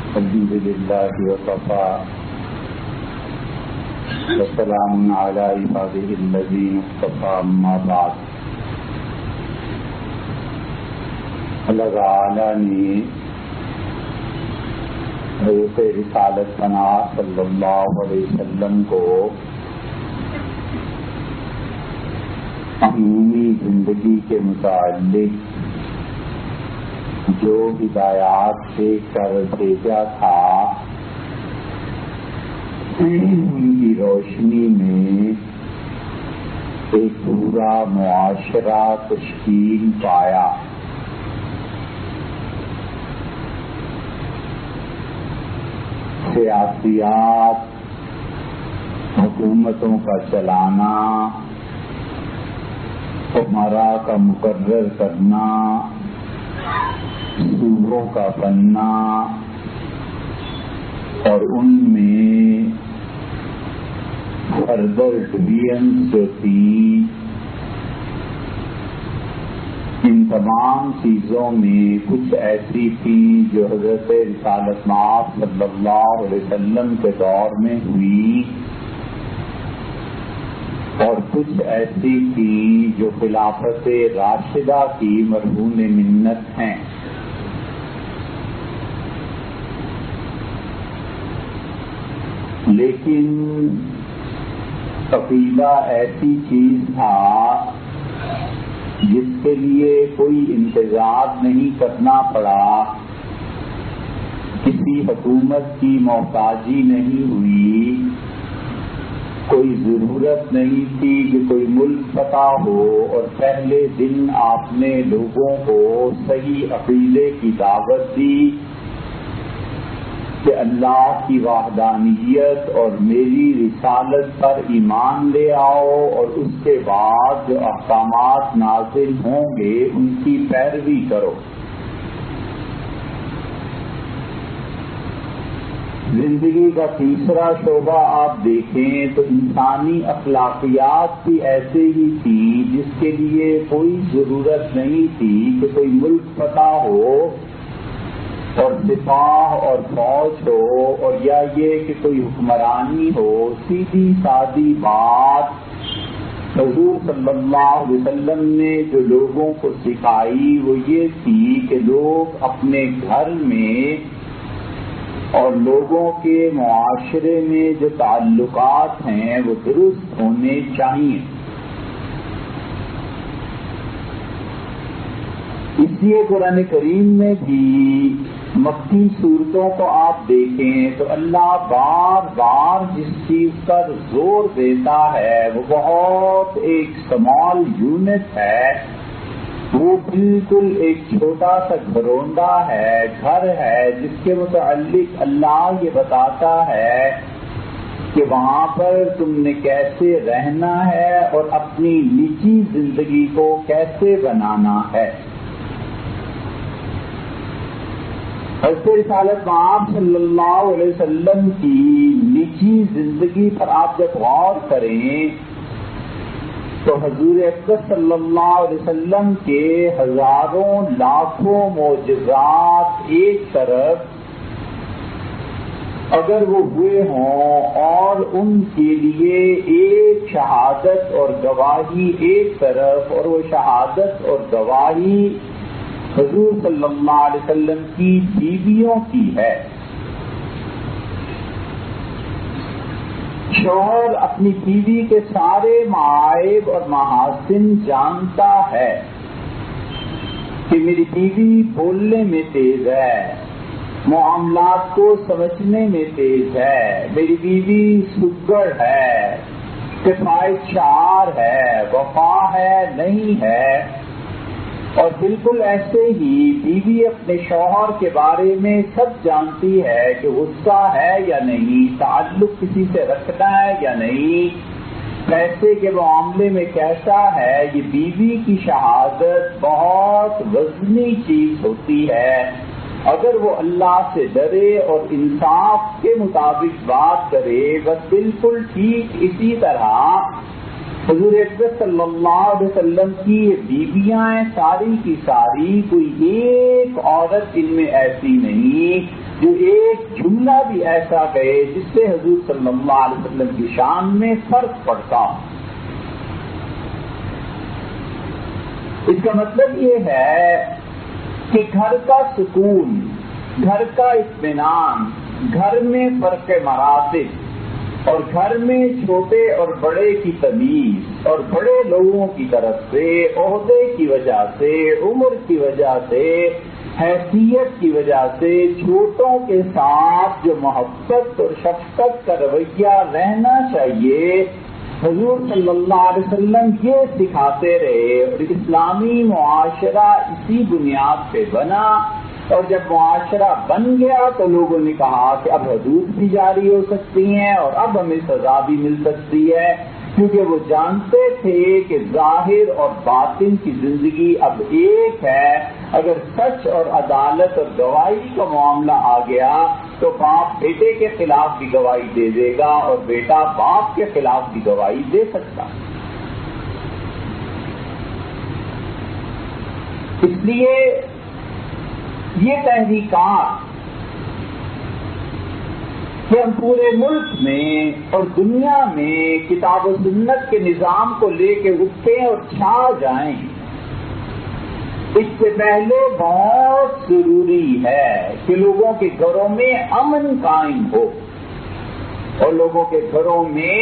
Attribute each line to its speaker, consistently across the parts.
Speaker 1: الحمد لله وكفى وسلام على عباده الذين اصطفى أما بعد. اللہ تعالی نے حضرت رسالت پناہ صلی اللہ علیہ وسلم کو عمومی زندگی کے متعلق جو ہدایات دے کر بھیجا تھا ان کی روشنی میں ایک پورا معاشرہ تشکیل پایا. سیاسیات، حکومتوں کا چلانا، عمرا کا مقرر کرنا، صوبوں کا بننا اور ان میں فردر ڈویژنز جو تھی، ان تمام چیزوں میں کچھ ایسی تھی جو حضرت رسالت مآب صلی اللہ علیہ وسلم کے دور میں ہوئی اور کچھ ایسی تھی جو خلافت راشدہ کی مرہون منت ہیں. لیکن عقیدہ ایسی چیز تھا جس کے لیے کوئی انتظار نہیں کرنا پڑا، کسی حکومت کی محتاجی نہیں ہوئی، کوئی ضرورت نہیں تھی کہ کوئی ملک فتح ہو اور پہلے دن آپ نے لوگوں کو صحیح عقیدے کی دعوت دی کہ اللہ کی وحدانیت اور میری رسالت پر ایمان لے آؤ اور اس کے بعد جو احکامات نازل ہوں گے ان کی پیروی کرو. زندگی کا تیسرا شعبہ آپ دیکھیں تو انسانی اخلاقیات بھی ایسے ہی تھی جس کے لیے کوئی ضرورت نہیں تھی کہ کوئی ملک فتح ہو اور سپاہ اور فوج ہو اور یا یہ کہ کوئی حکمرانی ہو. سیدھی سادی بات حضور صلی اللہ علیہ وسلم نے جو لوگوں کو سکھائی وہ یہ تھی کہ لوگ اپنے گھر میں اور لوگوں کے معاشرے میں جو تعلقات ہیں وہ درست ہونے چاہیے. اس لیے قرآن کریم میں بھی مکی صورتوں کو آپ دیکھیں تو اللہ بار بار جس چیز پر زور دیتا ہے وہ بہت ایک اسمال یونٹ ہے، وہ بالکل ایک چھوٹا سا گھرونڈا ہے، گھر ہے جس کے متعلق اللہ یہ بتاتا ہے کہ وہاں پر تم نے کیسے رہنا ہے اور اپنی نجی زندگی کو کیسے بنانا ہے. حضرت رسالت مآب صلی اللہ علیہ وسلم کی نجی زندگی پر آپ جب غور کریں تو حضور اقدس صلی اللہ علیہ وسلم کے ہزاروں لاکھوں معجزات ایک طرف اگر وہ ہوئے ہوں اور ان کے لیے ایک شہادت اور گواہی ایک طرف اور وہ شہادت اور گواہی حضور صلی اللہ علیہ وسلم کی بیویوں کی ہے. شوہر اپنی بیوی کے سارے معائب اور محاسن جانتا ہے کہ میری بیوی بولنے میں تیز ہے، معاملات کو سمجھنے میں تیز ہے، میری بیوی سگڑ ہے، کفایت شعار ہے، وفا ہے نہیں ہے. اور بالکل ایسے ہی بیوی اپنے شوہر کے بارے میں سب جانتی ہے کہ غصہ ہے یا نہیں، تعلق کسی سے رکھنا ہے یا نہیں، پیسے کے معاملے میں کیسا ہے. یہ بیوی کی شہادت بہت وزنی چیز ہوتی ہے. اگر وہ اللہ سے ڈرے اور انصاف کے مطابق بات کرے، بس بالکل ٹھیک اسی طرح حضور اقدس صلی اللہ علیہ وسلم کی یہ بیویاں ساری کی ساری، کوئی ایک عورت ان میں ایسی نہیں جو ایک جملہ بھی ایسا کہے جس سے حضور صلی اللہ علیہ وسلم کی شان میں فرق پڑتا ہو۔ اس کا مطلب یہ ہے کہ گھر کا سکون، گھر کا اطمینان، گھر میں فرق مراتب اور گھر میں چھوٹے اور بڑے کی تمیز اور بڑے لوگوں کی طرف سے، عہدے کی وجہ سے، عمر کی وجہ سے، حیثیت کی وجہ سے چھوٹوں کے ساتھ جو محبت اور شفقت کا رویہ رہنا چاہیے، حضور صلی اللہ علیہ وسلم یہ سکھاتے رہے اور اسلامی معاشرہ اسی بنیاد پہ بنا۔ اور جب معاشرہ بن گیا تو لوگوں نے کہا کہ اب حدود بھی جاری ہو سکتی ہیں اور اب ہمیں سزا بھی مل سکتی ہے، کیونکہ وہ جانتے تھے کہ ظاہر اور باطن کی زندگی اب ایک ہے۔ اگر سچ اور عدالت اور گواہی کا معاملہ آ گیا تو باپ بیٹے کے خلاف بھی گواہی دے دے گا اور بیٹا باپ کے خلاف بھی گواہی دے سکتا۔ اس لیے یہ تحریکات کہ ہم پورے ملک میں اور دنیا میں کتاب و سنت کے نظام کو لے کے اٹھیں اور چھا جائیں، اس سے پہلے بہت ضروری ہے کہ لوگوں کے گھروں میں امن قائم ہو اور لوگوں کے گھروں میں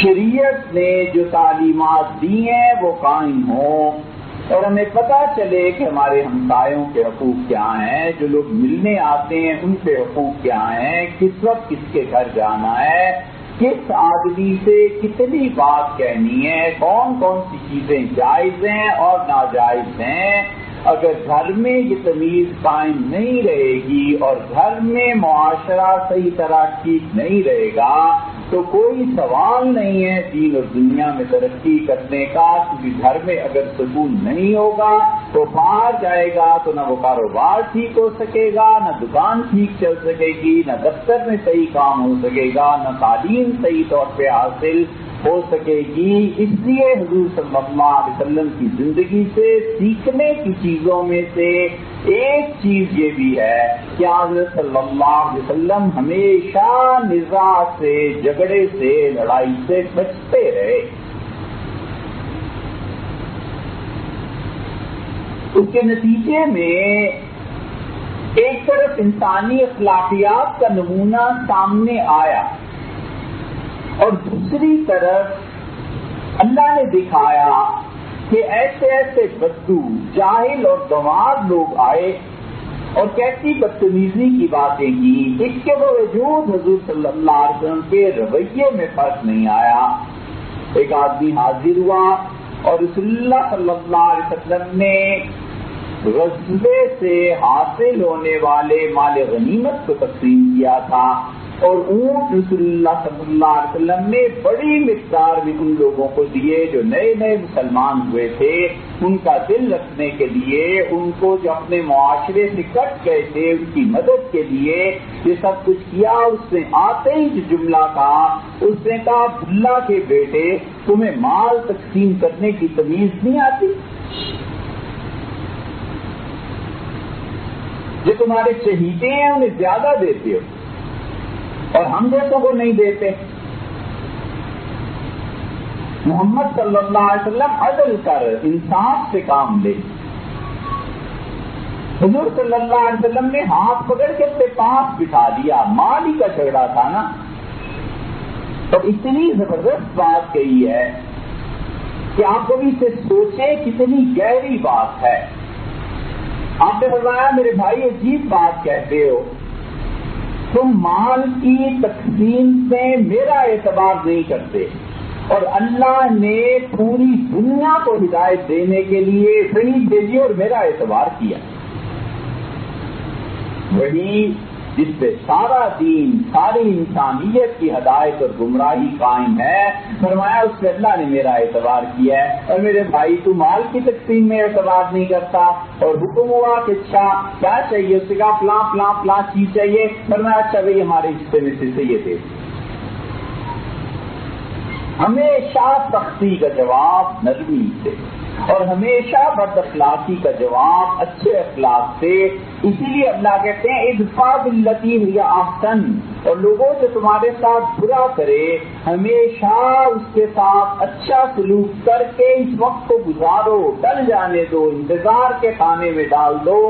Speaker 1: شریعت نے جو تعلیمات دی ہیں وہ قائم ہوں، اور ہمیں پتہ چلے کہ ہمارے ہمسایوں کے حقوق کیا ہیں، جو لوگ ملنے آتے ہیں ان کے حقوق کیا ہیں، کس وقت کس کے گھر جانا ہے، کس آدمی سے کتنی بات کہنی ہے، کون کون سی چیزیں جائز ہیں اور ناجائز ہیں۔ اگر گھر میں یہ تمیز قائم نہیں رہے گی اور گھر میں معاشرہ صحیح طرح ٹھیک نہیں رہے گا تو کوئی سوال نہیں ہے دین اور دنیا میں ترقی کرنے کا، کیونکہ گھر میں اگر سکون نہیں ہوگا تو باہر جائے گا تو نہ وہ کاروبار ٹھیک ہو سکے گا، نہ دکان ٹھیک چل سکے گی، نہ دفتر میں صحیح کام ہو سکے گا، نہ تعلیم صحیح طور پہ حاصل ہو سکے گی۔ اس لیے حضور صلی اللہ علیہ وسلم کی زندگی سے سیکھنے کی چیزوں میں سے ایک چیز یہ بھی ہے کہ حضرت صلی اللہ علیہ وسلم ہمیشہ نزاع سے، جھگڑے سے، لڑائی سے بچتے رہے۔ اس کے نتیجے میں ایک طرف انسانی اخلاقیات کا نمونہ سامنے آیا اور دوسری طرف اللہ نے دکھایا کہ ایسے ایسے بدو، جاہل اور گنوار لوگ آئے اور کیسی بدتمیزی کی باتیں کی، اس کے باوجود حضور صلی اللہ علیہ وسلم کے رویے میں فرق نہیں آیا۔ ایک آدمی حاضر ہوا اور رسول اللہ صلی اللہ علیہ وسلم نے غزوے سے حاصل ہونے والے مال غنیمت کو تقسیم کیا تھا، اور اونٹ رسول اللہ صلی اللہ علیہ وسلم نے بڑی مقدار میں ان لوگوں کو دیے جو نئے نئے مسلمان ہوئے تھے، ان کا دل رکھنے کے لیے، ان کو جو اپنے معاشرے سے کٹ گئے تھے ان کی مدد کے لیے یہ سب کچھ کیا۔ اس نے آتے ہی جو جملہ کہا، اس نے کہا بھلا کے بیٹے تمہیں مال تقسیم کرنے کی تمیز نہیں آتی؟ جو تمہارے چہیتے ہیں انہیں زیادہ دیتے ہو اور ہم جیسوں کو نہیں دیتے۔ محمد صلی اللہ علیہ وسلم عدل کر، انصاف سے کام لے۔ حضور صلی اللہ علیہ وسلم نے ہاتھ پکڑ کے اپنے پاس بٹھا دیا، مال ہی کا جھگڑا تھا نا، اور اتنی زبردست بات کہی ہے کہ آپ کبھی اسے سوچیں کتنی گہری بات ہے۔ آپ نے فرمایا میرے بھائی عجیب بات کہتے ہو، تم مال کی تقسیم میں میرا اعتبار نہیں کرتے، اور اللہ نے پوری دنیا کو ہدایت دینے کے لیے صحیح بھیجی اور میرا اعتبار کیا۔ وہی جس پہ سارا دین، ساری انسانیت کی ہدایت اور گمراہی قائم ہے، فرمایا اس پہ اللہ نے میرا اعتبار کیا ہے۔ اور میرے بھائی تو مال کی تقسیم میں اعتبار نہیں کرتا، اور حکم ہوا کہ اچھا کیا چاہیے، اس سے کہا فلاں فلاں فلاں چیز چاہیے، فرمایا اچھا بھائی ہمارے حصے میں سے یہ دے۔ ہمیشہ سختی کا جواب نرمی سے، اور ہمیشہ بد اخلاقی کا جواب اچھے اخلاق سے۔ اسی لیے اللہ کہتے ہیں ادفع باللتی ہی احسن، اور لوگوں جو تمہارے ساتھ برا کرے ہمیشہ اس کے ساتھ اچھا سلوک کر کے اس وقت کو گزارو، ٹل جانے دو، انتظار کے کھانے میں ڈال دو،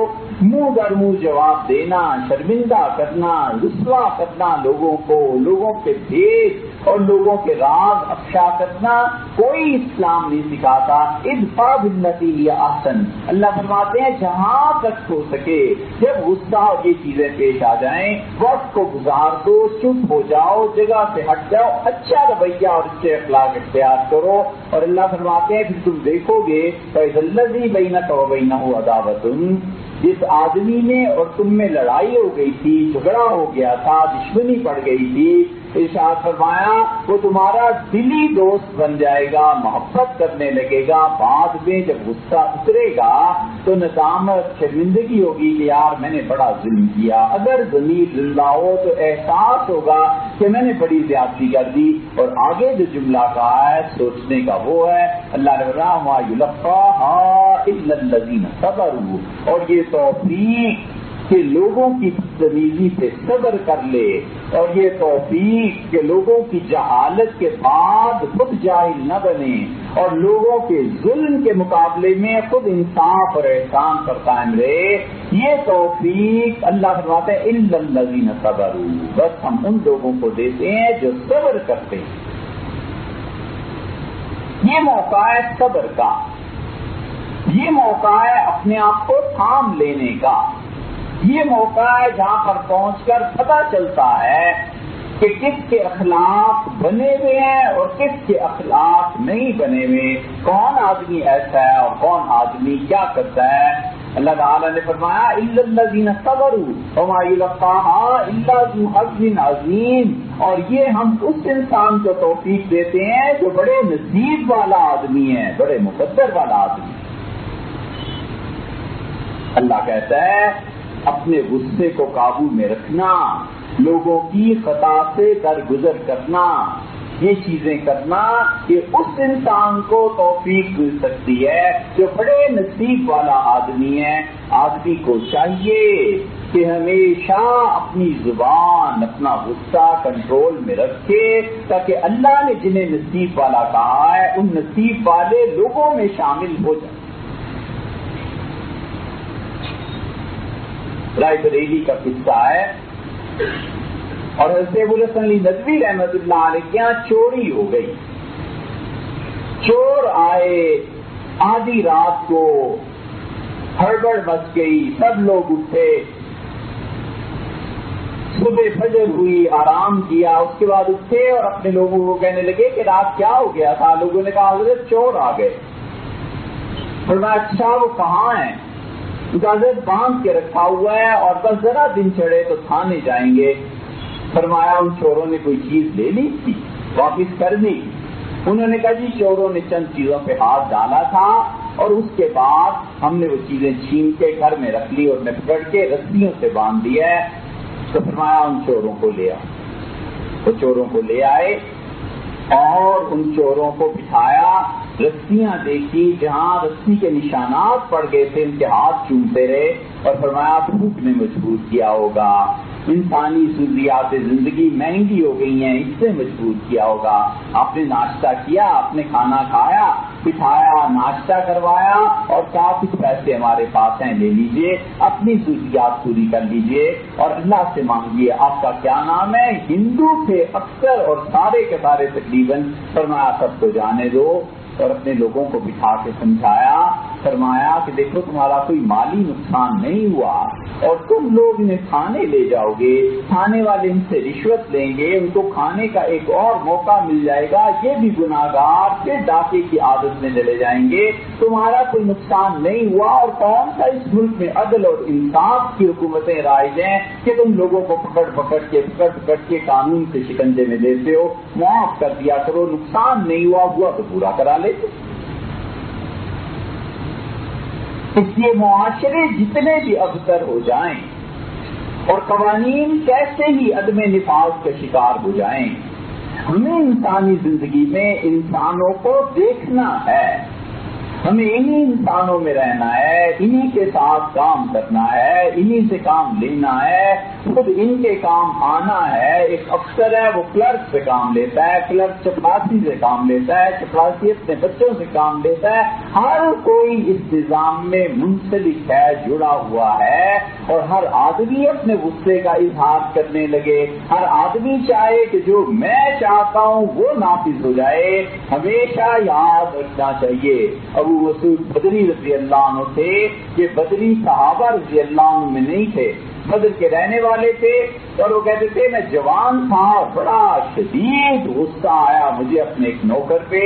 Speaker 1: منہ در منہ جواب دینا، شرمندہ کرنا، رسوا کرنا لوگوں کو، لوگوں کے بھید اور لوگوں کے راز افشا کرنا کوئی اسلام نہیں سکھاتا۔ ادفع باللتی ہی احسن، اللہ فرماتے ہیں جہاں تک ہو سکے جب غصہ اور یہ چیزیں پیش آ جائیں وقت کو گزار دو، چپ ہو جاؤ، جگہ سے ہٹ جاؤ، اچھا رویہ اور اچھے اخلاق اختیار کرو، اور اللہ فرماتے ہیں پھر تم دیکھو گے فَإِذَا الَّذِي بَيْنَكَ وَبَيْنَهُ عَدَاوَةٌ، جس آدمی میں اور تم میں لڑائی ہو گئی تھی، جھگڑا ہو گیا تھا، دشمنی پڑ گئی تھی، ارشاد فرمایا وہ تمہارا دلی دوست بن جائے گا، محبت کرنے لگے گا، بعد میں جب غصہ اترے گا تو ندامت شرمندگی ہوگی کہ یار میں نے بڑا ظلم کیا، اگر ضمیر زندہ ہو تو احساس ہوگا کہ میں نے بڑی زیادتی کر دی۔ اور آگے جو جملہ کہا ہے سوچنے کا وہ ہے، اللہ نے فرمایا ما یلقاها الا الذین صبروا، اور یہ توفیق کہ لوگوں کی بدتمیزی سے صبر کر لے، اور یہ توفیق کہ لوگوں کی جہالت کے بعد خود جاہل نہ بنے اور لوگوں کے ظلم کے مقابلے میں خود انصاف اور احسان پر قائم رہے، یہ توفیق اللہ فرماتے ہیں الا الذین صبروا، بس ہم ان لوگوں کو دیتے ہیں جو صبر کرتے ہیں۔ یہ موقع ہے صبر کا، یہ موقع ہے اپنے آپ کو تھام لینے کا، یہ موقع ہے جہاں پر پہنچ کر پتہ چلتا ہے کہ کس کے اخلاق بنے ہوئے ہیں اور کس کے اخلاق نہیں بنے ہوئے، کون آدمی ایسا ہے اور کون آدمی کیا کرتا ہے۔ اللہ تعالیٰ نے فرمایا الا الذین صبروا وما یلقاها الا ذو حظ عظیم، اور یہ ہم اس انسان کو توفیق دیتے ہیں جو بڑے نصیب والا آدمی ہے، بڑے مقدر والا آدمی۔ اللہ کہتا ہے اپنے غصے کو قابو میں رکھنا، لوگوں کی خطا سے درگزر کرنا، یہ چیزیں کرنا کہ اس انسان کو توفیق مل سکتی ہے جو بڑے نصیب والا آدمی ہے۔ آدمی کو چاہیے کہ ہمیشہ اپنی زبان، اپنا غصہ کنٹرول میں رکھے تاکہ اللہ نے جنہیں نصیب والا کہا ہے ان نصیب والے لوگوں میں شامل ہو جائے۔ رائے بریلی کا قصہ ہے، اور حضرت ابو الحسن علی ندوی رحمۃ اللہ علیہ کے یہاں چوری ہو گئی، چور آئے، آدھی رات کو ہڑبڑ مچ گئی، سب لوگ اٹھے، صبح فجر ہوئی، آرام کیا، اس کے بعد اٹھے اور اپنے لوگوں کو کہنے لگے کہ رات کیا ہو گیا تھا۔ لوگوں نے کہا حضرت چور آ گئے۔ فرمایا اچھا وہ کہاں ہیں؟ حضرت باندھ کے رکھا ہوا ہے اور بس ذرا دن چڑھے تو تھانے جائیں گے۔ فرمایا ان چوروں نے کوئی چیز لے لی تھی، واپس کر دی؟ انہوں نے کہا جی چوروں نے چند چیزوں پہ ہاتھ ڈالا تھا اور اس کے بعد ہم نے وہ چیزیں چھین کے گھر میں رکھ لی اور میں پکڑ کے رسیوں سے باندھ دیا ہے۔ تو فرمایا ان چوروں کو لے آؤ۔ وہ چوروں کو لے آئے اور ان چوروں کو بٹھایا، رسیاں دیکھی، جہاں رسی کے نشانات پڑ گئے تھے ان کے ہاتھ چومتے رہے اور فرمایا بھوک نے مجبور کیا ہوگا، انسانی ضروریات زندگی مہنگی ہو گئی ہیں، اس سے مجبور کیا ہوگا۔ آپ نے ناشتہ کیا، آپ نے کھانا کھایا، بٹھایا، ناشتہ کروایا اور کہا کچھ پیسے ہمارے پاس ہیں لے لیجئے، اپنی ضروریات پوری کر لیجئے اور اللہ سے مانگیے۔ آپ کا کیا نام ہے؟ ہندو تھے اکثر اور سارے کے سارے تقریباً۔ فرمایا سب کو جانے دو، اور اپنے لوگوں کو بٹھا کے سمجھایا، فرمایا کہ دیکھو تمہارا کوئی مالی نقصان نہیں ہوا اور تم لوگ انہیں تھانے لے جاؤ گے، تھانے والے ان سے رشوت لیں گے، ان کو کھانے کا ایک اور موقع مل جائے گا، یہ بھی گناہگار پھر ڈاکے کی عادت میں چلے جائیں گے، تمہارا کوئی نقصان نہیں ہوا۔ اور کون سا اس ملک میں عدل اور انصاف کی حکومتیں رائج ہیں کہ تم لوگوں کو پکڑ کے قانون کے شکنجے میں دیتے ہو؟ معاف کر دیا کرو، نقصان نہیں ہوا تو پورا کرا لیتے۔ اس لیے معاشرے جتنے بھی ابتر ہو جائیں اور قوانین کیسے ہی عدم نفاذ کا شکار ہو جائیں، ہمیں انسانی زندگی میں انسانوں کو دیکھنا ہے، ہمیں انہی انسانوں میں رہنا ہے، انہی کے ساتھ کام کرنا ہے، انہی سے کام لینا ہے، خود ان کے کام آنا ہے۔ ایک افسر ہے وہ کلرک سے کام لیتا ہے، کلرک چپراسی سے کام لیتا ہے، چپراسی اپنے بچوں سے کام لیتا ہے۔ ہر کوئی اس نظام میں منسلک ہے، جڑا ہوا ہے، اور ہر آدمی اپنے غصے کا اظہار کرنے لگے، ہر آدمی چاہے کہ جو میں چاہتا ہوں وہ نافذ ہو جائے۔ ہمیشہ یاد رکھنا چاہیے ابو مسعود بدری رضی اللہ عنہ تھے، یہ بدری صحابہ رضی اللہ عنہ میں نہیں تھے، بدر کے رہنے والے تھے، اور وہ کہتے تھے میں جوان تھا، بڑا شدید غصہ آیا مجھے اپنے ایک نوکر پہ،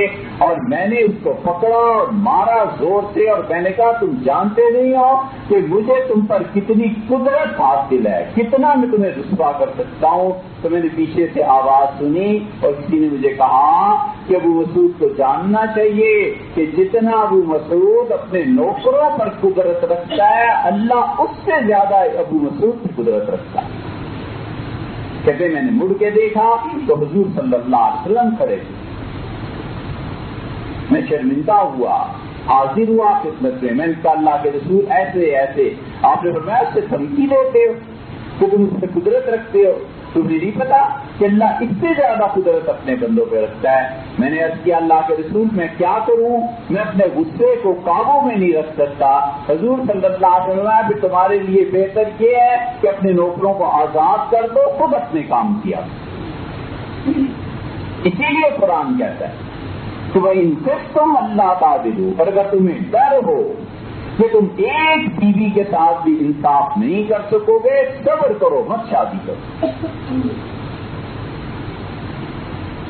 Speaker 1: اور میں نے اس کو پکڑا اور مارا زور سے، اور میں نے کہا تم جانتے نہیں ہو کہ مجھے تم پر کتنی قدرت حاصل ہے، کتنا میں تمہیں رسوا کر سکتا ہوں۔ تو میں نے پیچھے سے آواز سنی اور کسی نے مجھے کہا کہ ابو مسعود کو جاننا چاہیے کہ جتنا ابو مسعود اپنے نوکروں پر قدرت رکھتا ہے، اللہ اس سے زیادہ ابو مسعود کی قدرت رکھتا ہے۔ کہتے میں نے مڑ کے دیکھا تو حضور صلی اللہ علیہ وسلم کھڑے تھے۔ میں شرمندہ ہوا، حاضر ہوا خدمت میں نے کہا اللہ کے رسول ایسے ایسے، آپ نے فرمایا اس سے دھمکی دیتے ہو کہ تم اس سے قدرت رکھتے ہو، تمہیں نہیں پتا کہ اللہ اس سے زیادہ قدرت اپنے بندوں پہ رکھتا ہے۔ میں نے عرض کیا اللہ کے رسول میں کیا کروں، میں اپنے غصے کو قابو میں نہیں رکھ سکتا۔ حضور صلی اللہ علیہ وسلم بھی تمہارے لیے بہتر یہ ہے کہ اپنے نوکروں کو آزاد کر دو، خود اپنے کام کیا۔ اسی لیے قرآن کہتا ہے کہ وہ ان سے تم اللہ تعبدو، اور اگر تمہیں ڈر ہو کہ تم ایک بیوی کے ساتھ بھی انصاف نہیں کر سکو گے، صبر کرو، مت شادی کرو،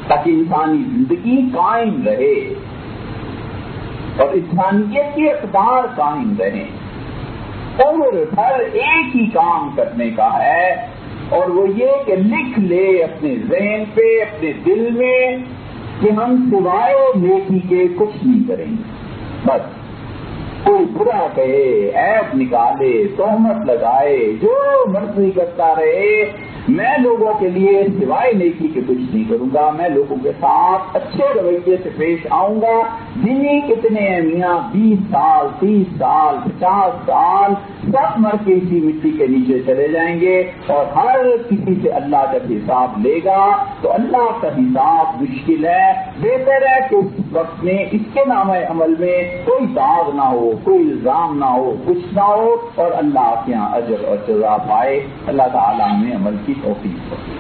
Speaker 1: تاکہ انسانی زندگی قائم رہے اور انسانیت کی اقدار قائم رہے۔ عمر بھر ایک ہی کام کرنے کا ہے، اور وہ یہ کہ لکھ لے اپنے ذہن پہ، اپنے دل میں کہ ہم سوائے نیکی کے کچھ نہیں کریں گے۔ بس کوئی برا کہے، عیب نکالے، تہمت لگائے، جو مرضی کرتا رہے، میں لوگوں کے لیے سوائے نیکی کے کچھ نہیں کروں گا۔ میں لوگوں کے ساتھ اچھے رویے سے پیش آؤں گا۔ جنہیں کتنے ہیں میاں، 20 سال، 30 سال، 50 سال، سب مر کے اسی مٹی کے نیچے چلے جائیں گے، اور ہر کسی سے اللہ جب حساب لے گا تو اللہ کا حساب مشکل ہے۔ بہتر ہے کہ اس وقت میں اس کے نام عمل میں کوئی داغ نہ ہو، کوئی الزام نہ ہو، کچھ نہ ہو، اور اللہ کے یہاں اجر اور جزا پائے۔ اللہ تعالیٰ ہمیں عمل کی توفیق دے۔